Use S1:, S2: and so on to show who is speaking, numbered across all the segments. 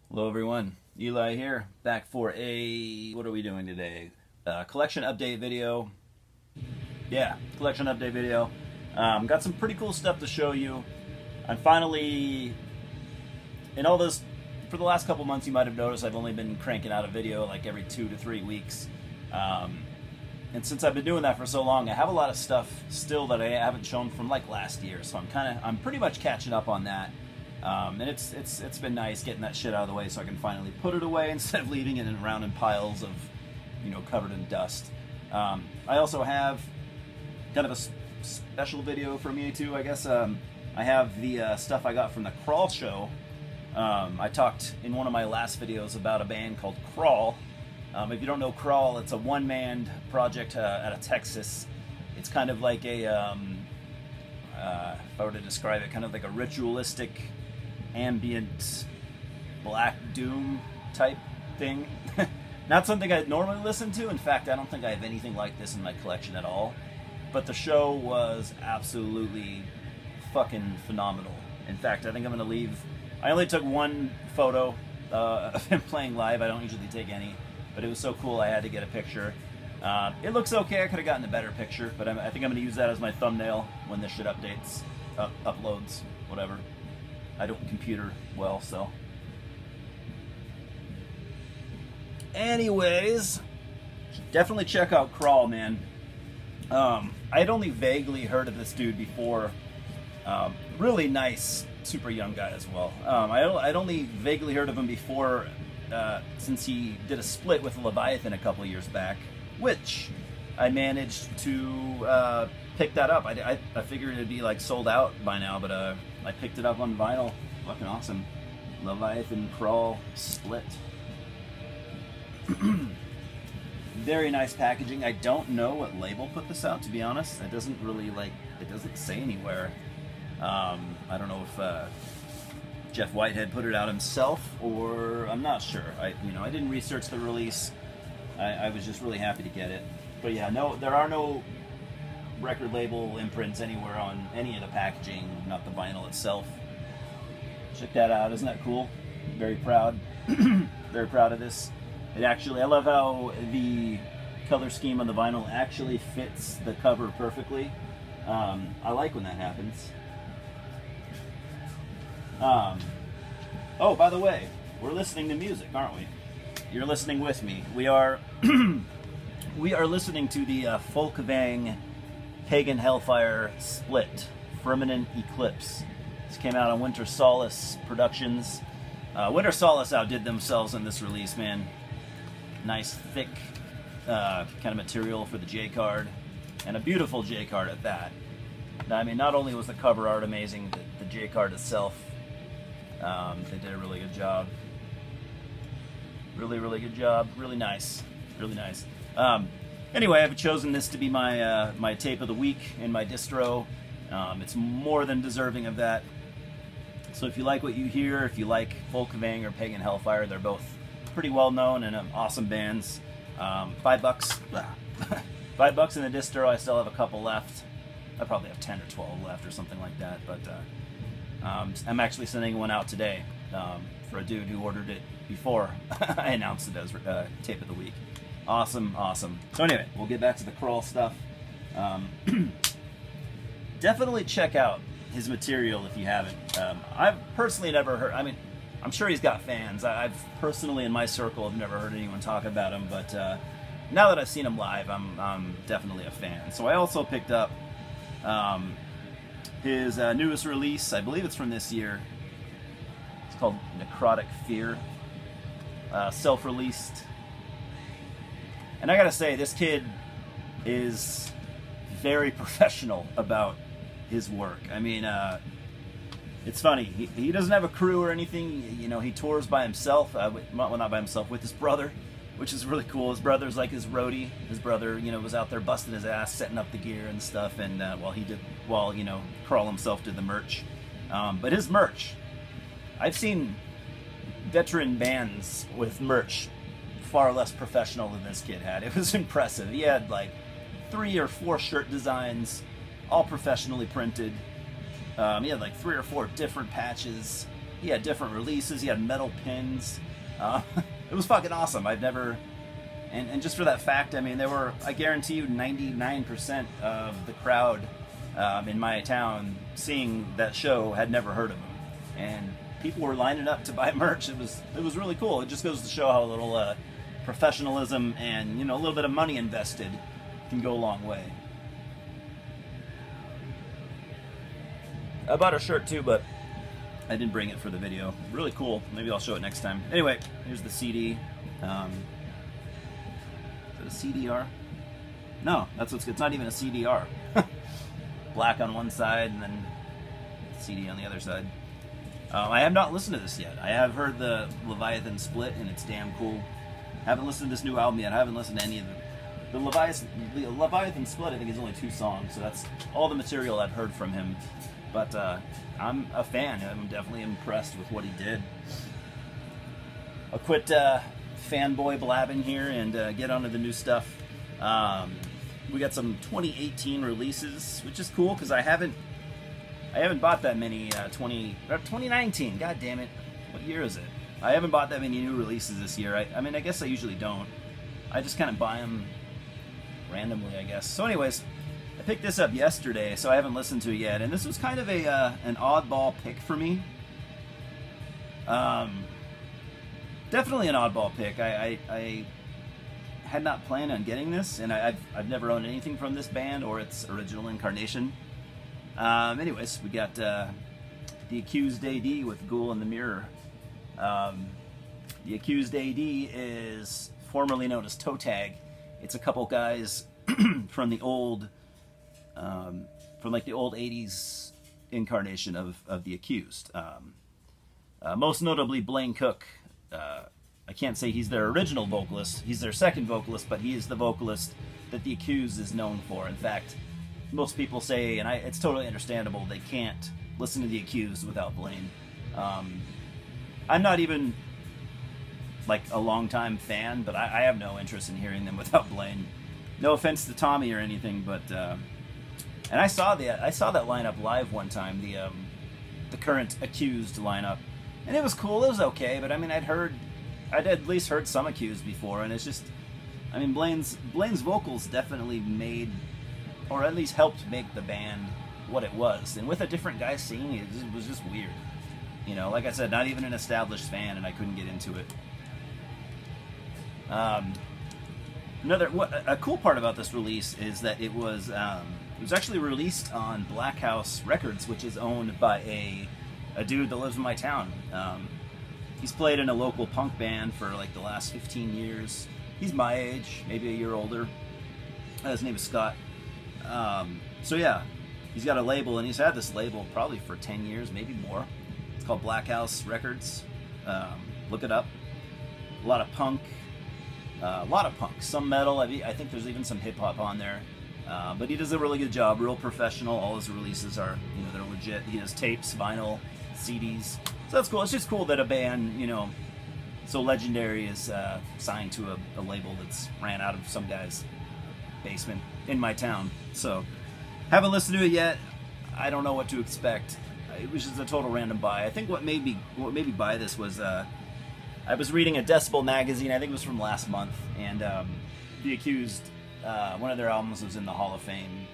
S1: Hello everyone, Eli here, back for a, what are we doing today? Collection update video. Yeah, collection update video. Got some pretty cool stuff to show you. I'm finally, in all this, for the last couple months you might have noticed I've only been cranking out a video like every 2 to 3 weeks. And since I've been doing that for so long, I have a lot of stuff still that I haven't shown from like last year, so I'm pretty much catching up on that. And it's been nice getting that shit out of the way so I can finally put it away instead of leaving it around in piles of, you know, covered in dust. I also have kind of a special video for me too, I guess. I have the stuff I got from the Crawl show. I talked in one of my last videos about a band called Crawl. If you don't know Crawl, it's a one-man project out of Texas. It's kind of like a, if I were to describe it, kind of like a ritualistic, ambient, black doom type thing. Not something I'd normally listen to. In fact, I don't think I have anything like this in my collection at all. But the show was absolutely fucking phenomenal. In fact, I think I'm going to leave... I only took one photo of him playing live. I don't usually take any. But it was so cool I had to get a picture. It looks okay. I could have gotten a better picture. But I think I'm going to use that as my thumbnail when this shit updates, uploads, whatever. I don't computer well, so. Anyways, definitely check out Crawl, man. I had only vaguely heard of this dude before. Really nice, super young guy as well. I'd only vaguely heard of him before since he did a split with Leviathan a couple of years back, which I managed to pick that up. I figured it'd be like sold out by now, but I picked it up on vinyl. Fucking awesome. Leviathan Crawl split. Very nice packaging. I don't know what label put this out, to be honest. It doesn't really, like, it doesn't say anywhere. I don't know if Jeff Whitehead put it out himself, or I'm not sure. I didn't research the release. I was just really happy to get it. But yeah, no, there are no record label imprints anywhere on any of the packaging, not the vinyl itself. Check that out. Isn't that cool? Very proud. Very proud of this. It actually, I love how the color scheme on the vinyl actually fits the cover perfectly. I like when that happens. Oh, by the way, we're listening to music, aren't we? You're listening with me. We are we are listening to the Folk Vang Pagan Hellfire split, Firmament Eclipse. This came out on Winter Solace Productions. Winter Solace outdid themselves in this release, man. Nice, thick kind of material for the J-card, and a beautiful J-card at that. I mean, not only was the cover art amazing, the J-card itself, they did a really good job. Really, really good job. Really nice. Really nice. Anyway, I've chosen this to be my my tape of the week in my distro. It's more than deserving of that. So if you like what you hear, if you like Folk Vang or Pagan Hellfire, they're both pretty well known and awesome bands. $5. $5 in the distro. I still have a couple left. I probably have 10 or 12 left or something like that. But I'm actually sending one out today for a dude who ordered it before I announced it as tape of the week. Awesome, awesome. So anyway, we'll get back to the Crawl stuff. Definitely check out his material if you haven't. I've personally never heard, I mean, I'm sure he's got fans. I've personally, in my circle, have never heard anyone talk about him, but now that I've seen him live, I'm definitely a fan. So I also picked up his newest release. I believe it's from this year. It's called Necrotic Fear. Self-released. And I gotta say, this kid is very professional about his work. I mean, it's funny. He doesn't have a crew or anything. You know, he tours by himself. Well, not by himself, with his brother, which is really cool. His brother's like his roadie. His brother, you know, was out there busting his ass, setting up the gear and stuff. And while you know, Crawl himself did the merch. But his merch, I've seen veteran bands with merch far less professional than this kid had. It was impressive. He had like 3 or 4 shirt designs, all professionally printed. He had like 3 or 4 different patches. He had different releases. He had metal pins. It was fucking awesome. I've never... And just for that fact, I mean, there were, I guarantee you, 99% of the crowd in my town seeing that show had never heard of him. And people were lining up to buy merch. It was really cool. It just goes to show how a little professionalism and, you know, a little bit of money invested can go a long way. I bought a shirt too, but I didn't bring it for the video. Really cool. Maybe I'll show it next time. Anyway, here's the CD. Is it a CDR? No, that's what's good. It's not even a CDR. Black on one side and then CD on the other side. I have not listened to this yet. I have heard the Leviathan split and it's damn cool. Haven't listened to this new album yet. I haven't listened to any of them. The Leviathan split, I think, is only 2 songs, so that's all the material I've heard from him. But I'm a fan. I'm definitely impressed with what he did. I'll quit fanboy blabbing here and get onto the new stuff. We got some 2018 releases, which is cool because I haven't bought that many 2019. God damn it! What year is it? I haven't bought that many new releases this year. I mean, I guess I usually don't. I just kind of buy them randomly, I guess. So anyways, I picked this up yesterday, so I haven't listened to it yet. And this was kind of an oddball pick for me. Definitely an oddball pick. I had not planned on getting this, and I've never owned anything from this band or its original incarnation. Anyways, we got The Accused AD with Ghoul in the Mirror. The Accused AD is formerly known as Toe Tag. It's a couple guys from the old, from like the old 80s incarnation of The Accused. Most notably Blaine Cook. I can't say he's their original vocalist. He's their second vocalist, but he is the vocalist that The Accused is known for. In fact, most people say, and it's totally understandable, they can't listen to The Accused without Blaine. I'm not even like a longtime fan, but I have no interest in hearing them without Blaine. No offense to Tommy or anything, but and I saw that lineup live one time, the current Accused lineup, and it was cool. It was okay, but I mean, I'd at least heard some Accused before, and it's just, I mean, Blaine's vocals definitely made, or at least helped make the band what it was, and with a different guy singing, it was just weird. You know, like I said, not even an established fan, and I couldn't get into it. A cool part about this release is that it was actually released on Black House Records, which is owned by a dude that lives in my town. He's played in a local punk band for like the last 15 years. He's my age, maybe a year older. His name is Scott. So yeah, he's got a label, and he's had this label probably for 10 years, maybe more. It's called Black House Records. Look it up. A lot of punk, some metal. I think there's even some hip hop on there. But he does a really good job, real professional. All his releases are, you know, they're legit. He does tapes, vinyl, CDs. So that's cool. It's just cool that a band, you know, so legendary is signed to a label that's ran out of some guy's basement in my town. So haven't listened to it yet. I don't know what to expect. It was just a total random buy. I think what made me buy this was I was reading a Decibel magazine. I think it was from last month, and The Accused, one of their albums was in the Hall of Fame.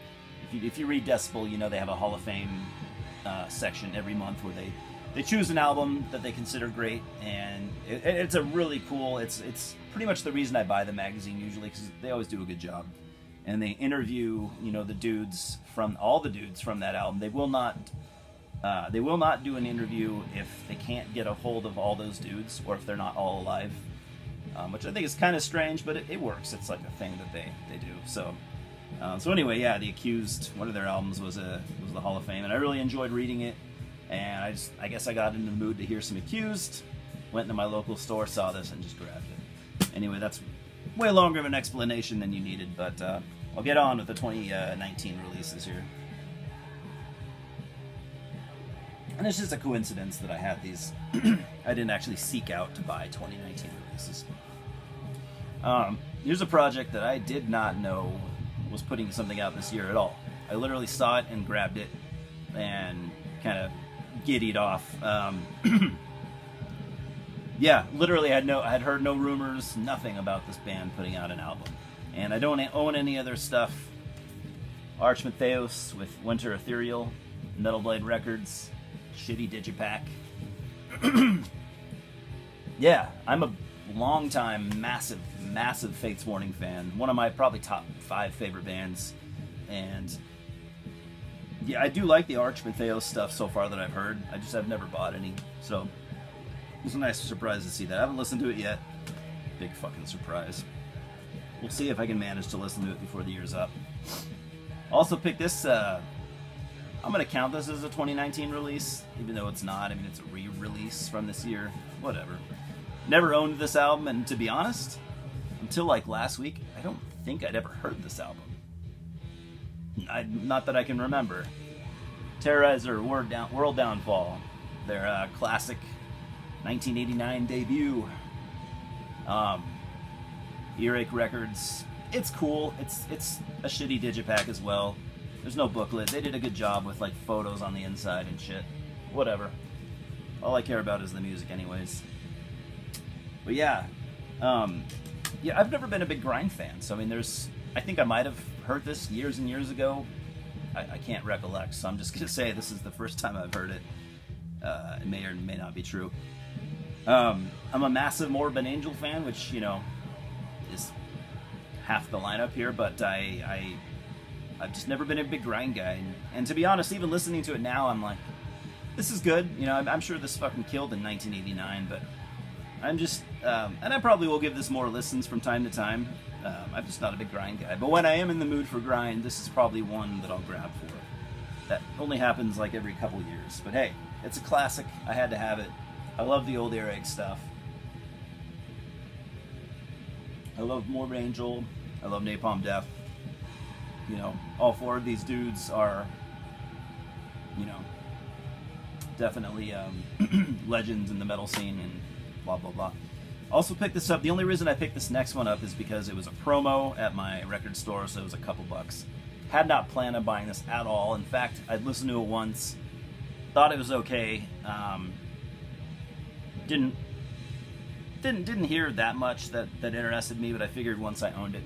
S1: If you read Decibel, you know they have a Hall of Fame section every month where they choose an album that they consider great, and it's a really cool. It's pretty much the reason I buy the magazine usually, because they always do a good job, and they interview, you know, the dudes from that album. They will not do an interview if they can't get a hold of all those dudes, or if they're not all alive, which I think is kind of strange, but it works. It's like a thing that they do. So anyway, yeah, The Accused, one of their albums was the Hall of Fame, and I really enjoyed reading it. And I guess I got into the mood to hear some Accused. Went into my local store, saw this, and just grabbed it. Anyway, that's way longer of an explanation than you needed, but I'll get on with the 2019 releases here. And it's just a coincidence that I had these. I didn't actually seek out to buy 2019 releases. Here's a project that I did not know was putting something out this year at all. I literally saw it and grabbed it and kind of giddied off. Yeah, literally, I had heard no rumors, nothing about this band putting out an album, and I don't own any other stuff. Archmellos with Winter Ethereal, Metal Blade Records, shitty digipack. Yeah, I'm a long-time, massive Fates Warning fan. One of my probably top 5 favorite bands, and yeah, I do like the Archmellos stuff so far that I've heard. I've never bought any, so it was a nice surprise to see that. I haven't listened to it yet. Big fucking surprise. We'll see if I can manage to listen to it before the year's up. Also picked this, I'm going to count this as a 2019 release, even though it's not. I mean, it's a re-release from this year. Whatever. Never owned this album, and to be honest, until like last week, I don't think I'd ever heard this album. Not that I can remember. Terrorizer, World Downfall, their classic 1989 debut. Earache Records. It's cool. It's a shitty digipack as well. There's no booklet. They did a good job with like photos on the inside and shit. Whatever. All I care about is the music anyways. But yeah. Yeah, I've never been a big grind fan. So I mean, I think I might have heard this years and years ago. I can't recollect, so I'm just gonna say this is the first time I've heard it. It may or may not be true. I'm a massive Morbid Angel fan, which, you know, is half the lineup here, but I've just never been a big grind guy, and to be honest, even listening to it now, I'm like, this is good. You know, I'm sure this fucking killed in 1989, but I'm just, and I probably will give this more listens from time to time. I'm just not a big grind guy, but when I am in the mood for grind, this is probably one that I'll grab for. That only happens like every couple years, but hey, it's a classic. I had to have it. I love the old Earache stuff. I love Morbid Angel. I love Napalm Death. You know, all 4 of these dudes are, you know, definitely legends in the metal scene and blah, blah, blah. Also picked this up. The only reason I picked this next one up is because it was a promo at my record store, so it was a couple bucks. Had not planned on buying this at all. In fact, I'd listened to it once, thought it was okay. Didn't hear that much that interested me, but I figured once I owned it,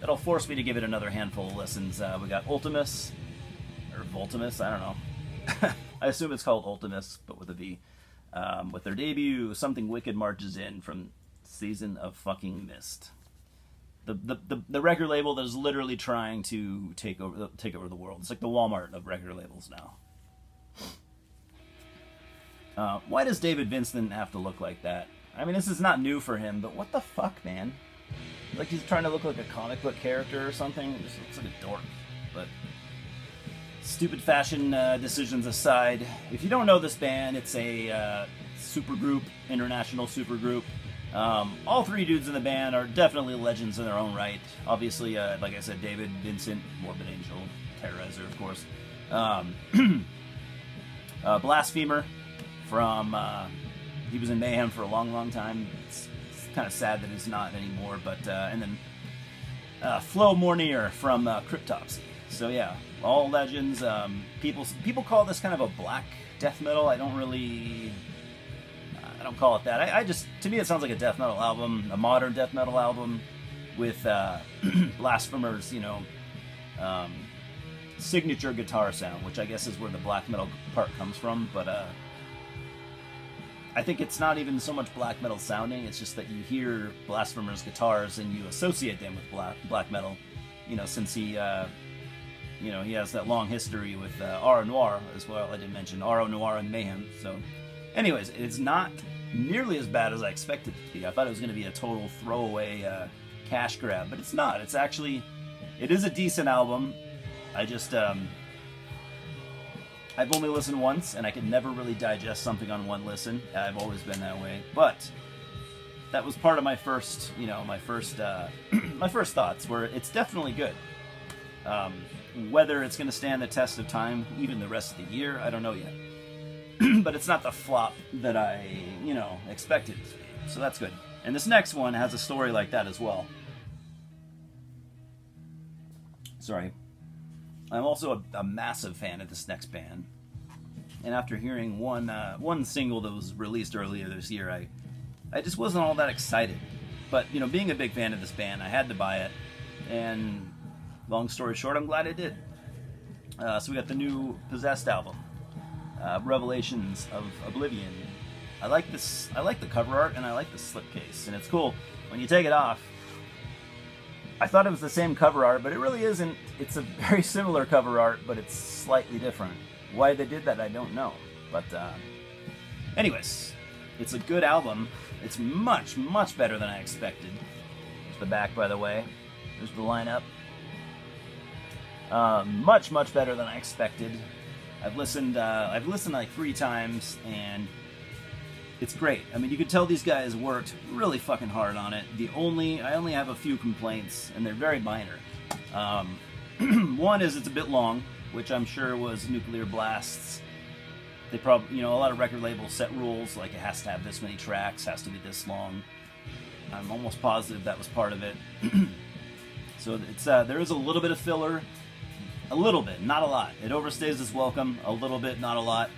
S1: that'll force me to give it another handful of listens. We got Ultimus, or Voltimus, I don't know. I assume it's called Ultimus, but with a V. With their debut, Something Wicked Marches In from Season of Fucking Mist. The record label that is literally trying to take over the world. It's like the Walmart of record labels now. Why does David Vincent have to look like that? I mean, this is not new for him, but what the fuck, man? Like he's trying to look like a comic book character or something. It just looks like a dork. But stupid fashion decisions aside, if you don't know this band, it's a supergroup, international supergroup. All 3 dudes in the band are definitely legends in their own right. Obviously, like I said, David Vincent, Morbid Angel, Terrorizer, of course. Blasphemer. From, he was in Mayhem for a long time. It's kind of sad that he's not anymore, but, and then, Flo Mornier from, Cryptopsy. So yeah, all legends. People call this kind of a black death metal. I don't call it that. I just, to me it sounds like a death metal album, a modern death metal album with, Blasphemer's, you know, signature guitar sound, which I guess is where the black metal part comes from, but, I think it's not even so much black metal sounding, it's just that you hear Blasphemer's guitars and you associate them with black metal, you know, since he, you know, he has that long history with Aro Noir as well. I didn't mention Aro Noir and Mayhem, so anyways, it's not nearly as bad as I expected it to be. I thought it was going to be a total throwaway cash grab, but it's not. It's actually, it is a decent album. I just, I've only listened once, and I could never really digest something on one listen. I've always been that way. But that was part of my first, you know, my first thoughts, where it's definitely good. Whether it's going to stand the test of time, even the rest of the year, I don't know yet. But it's not the flop that I, you know, expected it to be. So that's good. And this next one has a story like that as well. Sorry. I'm also a massive fan of this next band. and after hearing one single that was released earlier this year, I just wasn't all that excited. But, you know, being a big fan of this band, I had to buy it, and long story short, I'm glad I did. So we got the new Possessed album, Revelations of Oblivion. I like this. I like the cover art, and I like the slipcase, and it's cool when you take it off. I thought it was the same cover art, but it really isn't. It's a very similar cover art, but it's slightly different. Why they did that, I don't know. But anyways, it's a good album. It's much, much better than I expected. There's the back, by the way. There's the lineup. Much, much better than I expected. I've listened like 3 times, and it's great. I mean, you could tell these guys worked really fucking hard on it. I only have a few complaints, and they're very minor. One is it's a bit long, which I'm sure was Nuclear Blast's. They probably, you know, a lot of record labels set rules, like it has to have this many tracks, has to be this long. I'm almost positive that was part of it. So it's there is a little bit of filler. A little bit, not a lot. It overstays its welcome, a little bit, not a lot.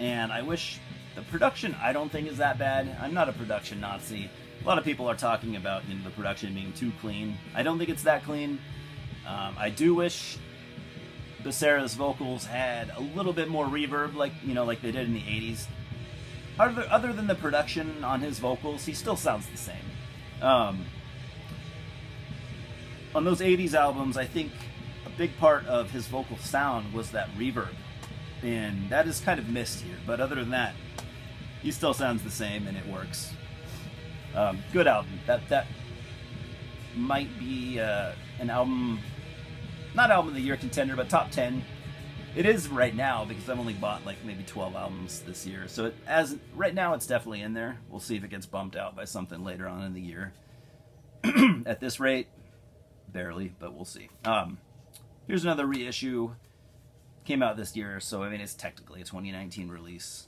S1: And I wish the production, I don't think is that bad. I'm not a production Nazi. A lot of people are talking about, you know, the production being too clean. I don't think it's that clean. I do wish Becerra's vocals had a little bit more reverb, like, you know, like they did in the 80s. Other than the production on his vocals, he still sounds the same. On those 80s albums, I think a big part of his vocal sound was that reverb, and that is kind of missed here. But other than that, he still sounds the same, and it works. Good album. That might be an album, not album of the year contender, but top 10. It is right now, because I've only bought like maybe 12 albums this year. So right now it's definitely in there. We'll see if it gets bumped out by something later on in the year. At this rate, barely, but we'll see. Here's another reissue. Came out this year, so I mean it's technically a 2019 release.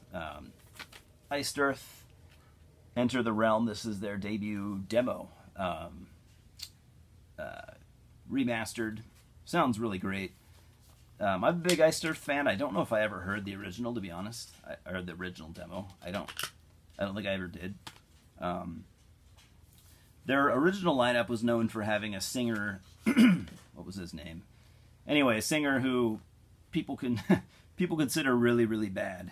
S1: Iced Earth, Enter the Realm. This is their debut demo. Remastered. Sounds really great. I'm a big Iced Earth fan. I don't know if I ever heard the original, to be honest. I heard the original demo. I don't think I ever did. Their original lineup was known for having a singer. What was his name? Anyway, a singer who people consider really, really bad.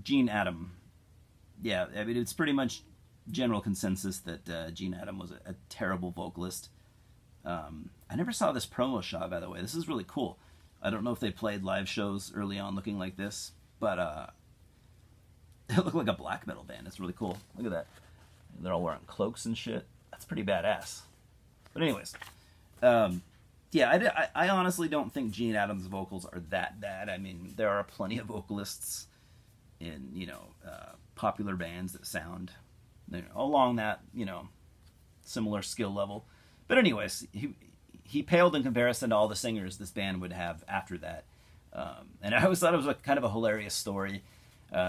S1: Gene Adam. Yeah, I mean, it's pretty much general consensus that Gene Adam was a terrible vocalist. I never saw this promo shot, by the way. This is really cool. I don't know if they played live shows early on looking like this, but they look like a black metal band. It's really cool. Look at that. They're all wearing cloaks and shit. That's pretty badass. But anyways, yeah, I honestly don't think Gene Adams' vocals are that bad. I mean, there are plenty of vocalists in, you know, popular bands that sound, you know, along that, you know, similar skill level. But anyways, he paled in comparison to all the singers this band would have after that. And I always thought it was kind of a hilarious story.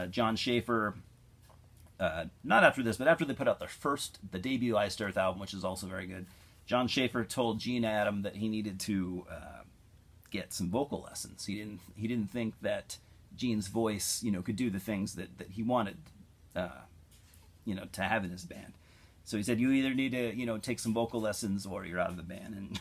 S1: John Schaefer, not after this, but after they put out the debut Iced Earth album, which is also very good, John Schaefer told Gene Adam that he needed to get some vocal lessons. He didn't think that Gene's voice, you know, could do the things that he wanted, you know, to have in his band. So he said, you either need to, you know, take some vocal lessons or you're out of the band.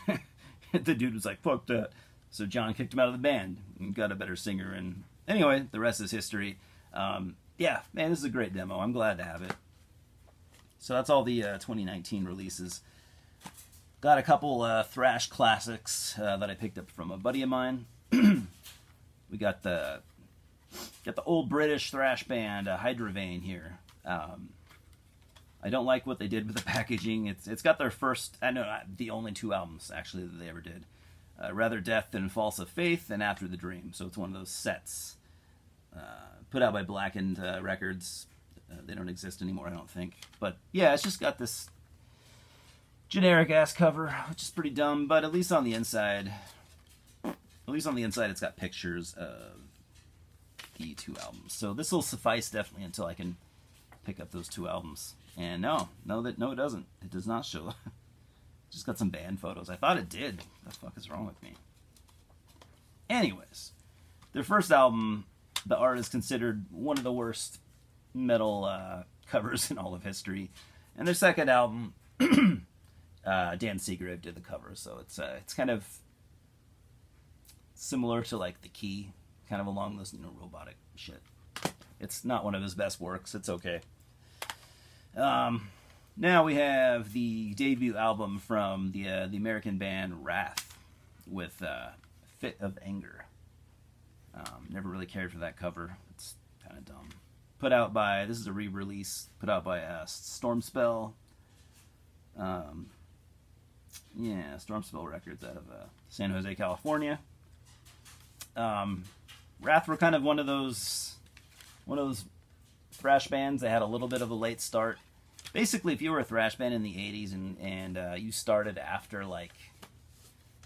S1: And the dude was like, fuck that. So John kicked him out of the band and got a better singer. And anyway, the rest is history. Yeah, man, this is a great demo. I'm glad to have it. So that's all the 2019 releases. Got a couple thrash classics that I picked up from a buddy of mine. We got the old British thrash band Hydra Vein here. I don't like what they did with the packaging. It's got their first, I know, the only 2 albums actually that they ever did. Rather Death Than False of Faith and After the Dream. So it's one of those sets put out by Blackened Records. They don't exist anymore, I don't think. But yeah, it's just got this generic ass cover, which is pretty dumb. But at least on the inside, it's got pictures of the 2 albums. So this will suffice definitely until I can pick up those 2 albums. And no, it doesn't. It does not show. Just got some band photos. I thought it did. What the fuck is wrong with me? Anyways, their first album, the art is considered one of the worst metal covers in all of history, and their second album, Dan Seagrave did the cover, so it's kind of similar to like The Key, kind of along those robotic shit. It's not one of his best works. It's okay. Now we have the debut album from the American band Wrath with Fit of Anger. Never really cared for that cover. It's kind of dumb. Put out by, this is a re-release, put out by Stormspell. Yeah, Stormspell Records out of San Jose, California. Wrath were kind of one of those thrash bands that had a little bit of a late start. Basically, if you were a thrash band in the 80s and you started after, like,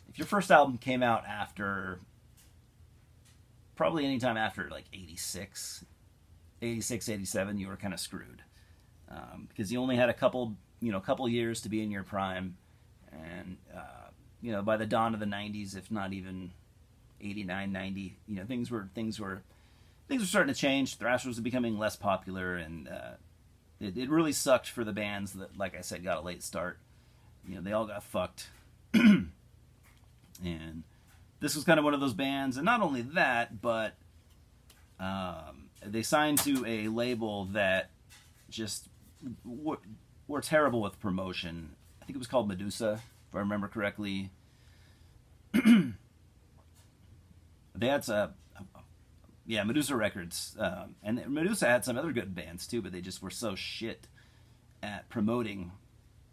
S1: if your first album came out after, probably anytime after, like, 86, 87, you were kind of screwed. Because you only had a couple years to be in your prime. And, by the dawn of the 90s, if not even 89, 90, things were starting to change. Thrash was becoming less popular, and it really sucked for the bands that, like I said, got a late start. They all got fucked. And this was kind of one of those bands, and not only that, but they signed to a label that just were terrible with promotion. I think it was called Medusa, if I remember correctly. They had Medusa Records, and Medusa had some other good bands too, but they just were so shit at promoting.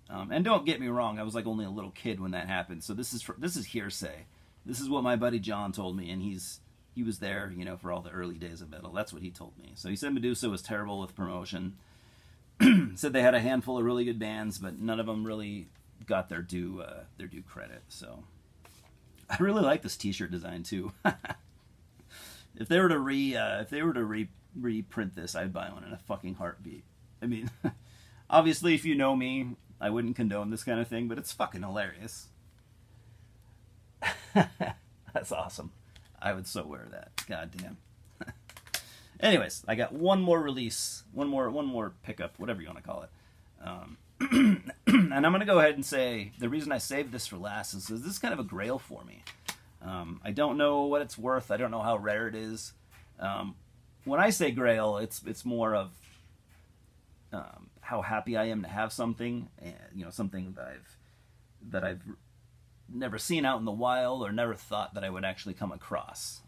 S1: And don't get me wrong, I was like only a little kid when that happened, so this is hearsay. This is what my buddy John told me, and he was there, for all the early days of metal. That's what he told me. So he said Medusa was terrible with promotion. Said they had a handful of really good bands, but none of them really got their due credit. So I really like this T-shirt design too. If they were to reprint this, I'd buy one in a fucking heartbeat. I mean, obviously, if you know me, I wouldn't condone this kind of thing, but it's fucking hilarious. That's awesome. I would so wear that. God damn. Anyways, I got one more release, one more pickup, whatever you want to call it. And I'm going to go ahead and say the reason I saved this for last is because this is kind of a grail for me. I don't know what it's worth. I don't know how rare it is. When I say grail, it's more of how happy I am to have something, something that I've never seen out in the wild or never thought that I would actually come across.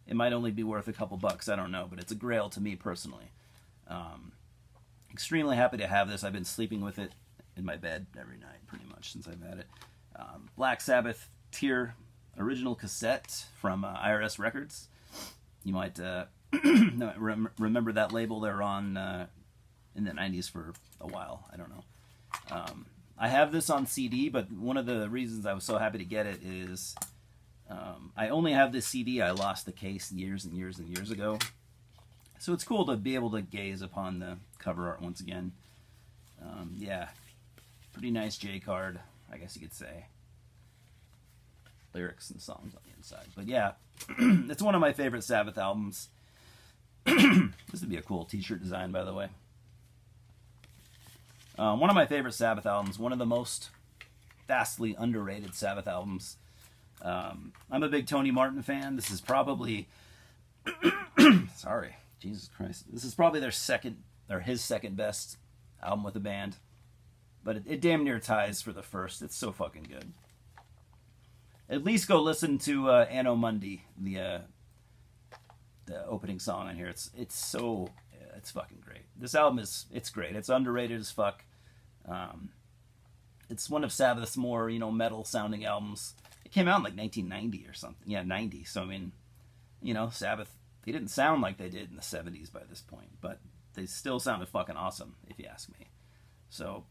S1: It might only be worth a couple bucks, I don't know, but it's a grail to me personally. Extremely happy to have this. I've been sleeping with it in my bed every night, pretty much, since I've had it. Black Sabbath Tear original cassette from IRS Records. You might remember that label. They were on in the 90s for a while. I don't know. I have this on CD, but one of the reasons I was so happy to get it is I only have this CD. I lost the case years and years and years ago. So it's cool to be able to gaze upon the cover art once again. Yeah, pretty nice J-card, I guess you could say. Lyrics and songs on the inside. But yeah, it's one of my favorite Sabbath albums. This would be a cool t-shirt design, by the way. One of my favorite Sabbath albums, one of the most vastly underrated Sabbath albums. I'm a big Tony Martin fan. This is probably... Sorry. Jesus Christ. This is probably his second best album with the band. But it damn near ties for the first. It's so fucking good. At least go listen to Anno Mundi, the opening song on here. It's fucking great. This album it's great. It's underrated as fuck. It's one of Sabbath's more, metal sounding albums. It came out in like 1990 or something. Yeah, 90. So I mean, Sabbath, they didn't sound like they did in the 70s by this point, but they still sounded fucking awesome, if you ask me. So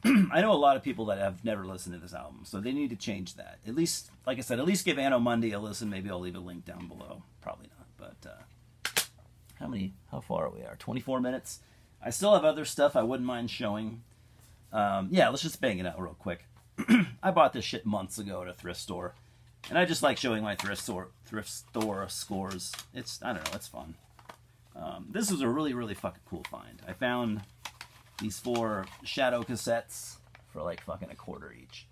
S1: I know a lot of people that have never listened to this album, so they need to change that. At least, like I said, at least give Anno Mundi a listen. Maybe I'll leave a link down below. Probably not, but how far are we? 24 minutes. I still have other stuff I wouldn't mind showing. Yeah, let's just bang it out real quick. I bought this shit months ago at a thrift store, And I just like showing my thrift store scores. I don't know, it's fun. This was a really, really fucking cool find. I found these 4 Shadow cassettes for like fucking $0.25 each.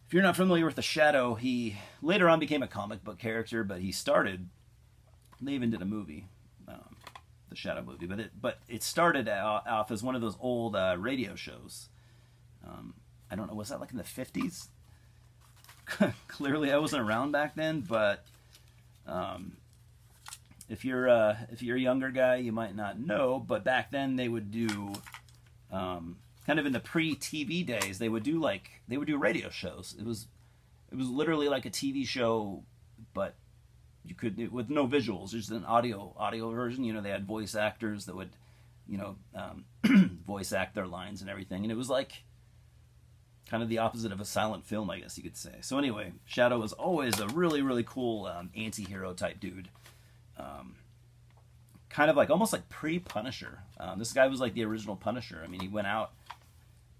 S1: If you're not familiar with the Shadow, he later on became a comic book character, but they even did a movie, the Shadow movie, but it started off as one of those old radio shows. I don't know, was that like in the 50s? Clearly I wasn't around back then, but if you're a younger guy, you might not know, but back then they would do kind of in the pre-TV days, they would do radio shows. It was literally like a TV show, but with no visuals, just an audio version. You know, they had voice actors that would, voice act their lines and everything, and it was like kind of the opposite of a silent film, I guess you could say. So anyway, Shadow was always a really, really cool anti-hero type dude. Kind of like, almost like pre-Punisher. This guy was like the original Punisher. I mean, he went out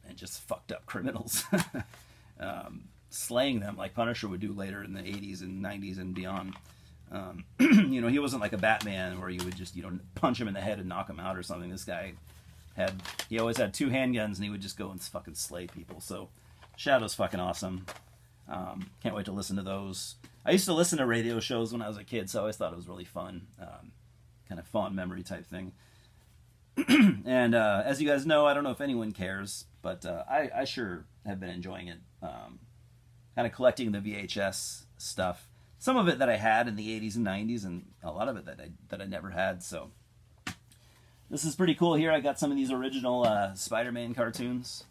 S1: and just fucked up criminals. Slaying them like Punisher would do later in the 80s and 90s and beyond. He wasn't like a Batman where you would just, punch him in the head and knock him out or something. This guy he always had 2 handguns and he would just go and fucking slay people. So Shadow's fucking awesome. Can't wait to listen to those. I used to listen to radio shows when I was a kid, so I always thought it was really fun. Kind of fond memory type thing. And as you guys know, I don't know if anyone cares, but I sure have been enjoying it. Kind of collecting the VHS stuff. Some of it that I had in the 80s and 90s, and a lot of it that I never had. So this is pretty cool. Here I got some of these original Spider-Man cartoons.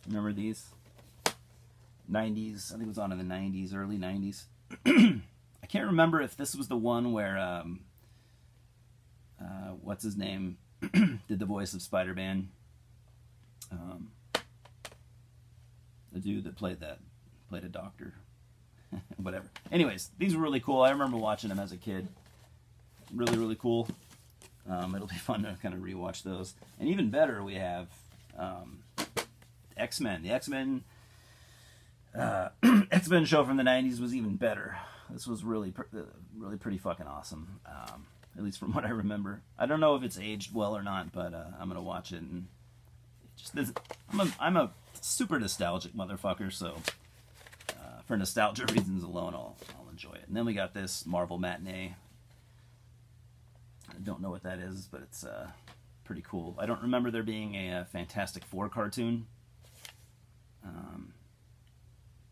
S1: Remember these? 90s. I think it was on in the 90s, early 90s. I can't remember if this was the one where what's his name did the voice of Spider-Man. The dude that played a doctor. Whatever. Anyways, these were really cool. I remember watching them as a kid. Really, really cool. It'll be fun to kind of rewatch those. And even better, we have X-Men. The X-Men X-Men show from the 90s was even better. This was really pretty fucking awesome. At least from what I remember. I don't know if it's aged well or not, but I'm gonna watch it. And I'm a super nostalgic motherfucker, so for nostalgia reasons alone, I'll enjoy it. And then we got this Marvel Matinee. I don't know what that is, but it's pretty cool. I don't remember there being a Fantastic Four cartoon.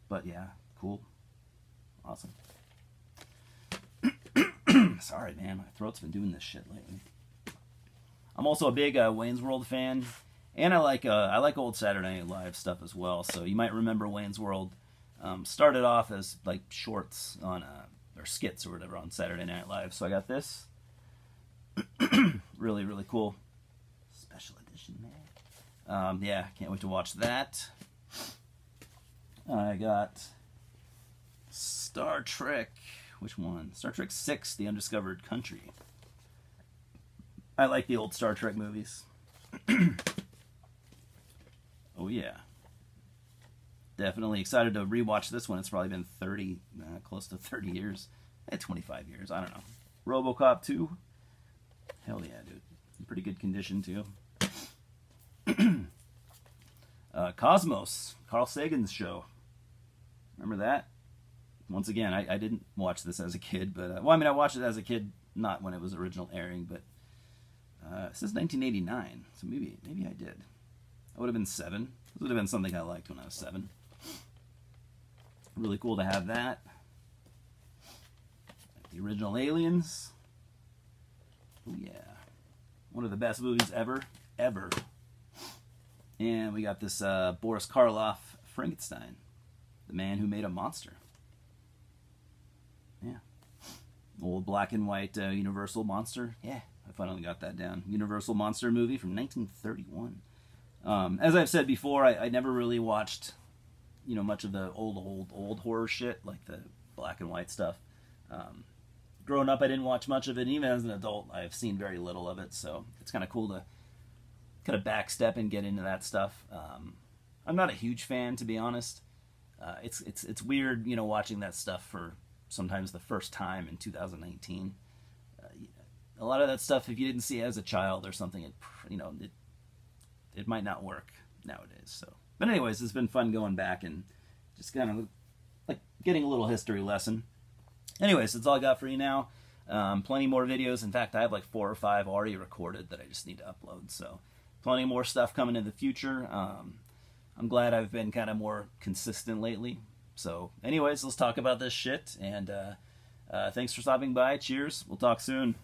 S1: But yeah, cool. Awesome. Sorry, man, my throat's been doing this shit lately. I'm also a big Wayne's World fan, and I like old Saturday Night Live stuff as well. So you might remember Wayne's World started off as like shorts on or skits or whatever on Saturday Night Live. So I got this. Really, really cool. Special edition, man. Yeah, can't wait to watch that. I got Star Trek. Which one? Star Trek 6, The Undiscovered Country. I like the old Star Trek movies. Oh yeah. Definitely excited to rewatch this one. It's probably been close to 30 years. 25 years, I don't know. RoboCop 2. Hell yeah, dude. In pretty good condition, too. Cosmos. Carl Sagan's show. Remember that? Once again, I didn't watch this as a kid, but... well, I mean, I watched it as a kid, not when it was original airing, but... it says 1989, so maybe I did. I would have been 7. This would have been something I liked when I was 7. Really cool to have that. The original Aliens. Oh yeah. One of the best movies ever. And we got this Boris Karloff Frankenstein. The Man Who Made a Monster. Yeah. Old black and white Universal monster. Yeah, I finally got that down. Universal monster movie from 1931. As I've said before, I never really watched, much of the old horror shit, like the black and white stuff. Growing up, I didn't watch much of it. Even as an adult, I've seen very little of it, so it's kind of cool to kind of backstep and get into that stuff. I'm not a huge fan, to be honest. It's weird, you know, watching that stuff for sometimes the first time in 2019. A lot of that stuff, if you didn't see it as a child or something, it might not work nowadays. So, but anyways, it's been fun going back and just kind of like getting a little history lesson. Anyways, that's all I got for you now. Plenty more videos. In fact, I have like 4 or 5 already recorded that I just need to upload. So, plenty more stuff coming in the future. I'm glad I've been kind of more consistent lately. So, anyways, let's talk about this shit. And thanks for stopping by. Cheers. We'll talk soon.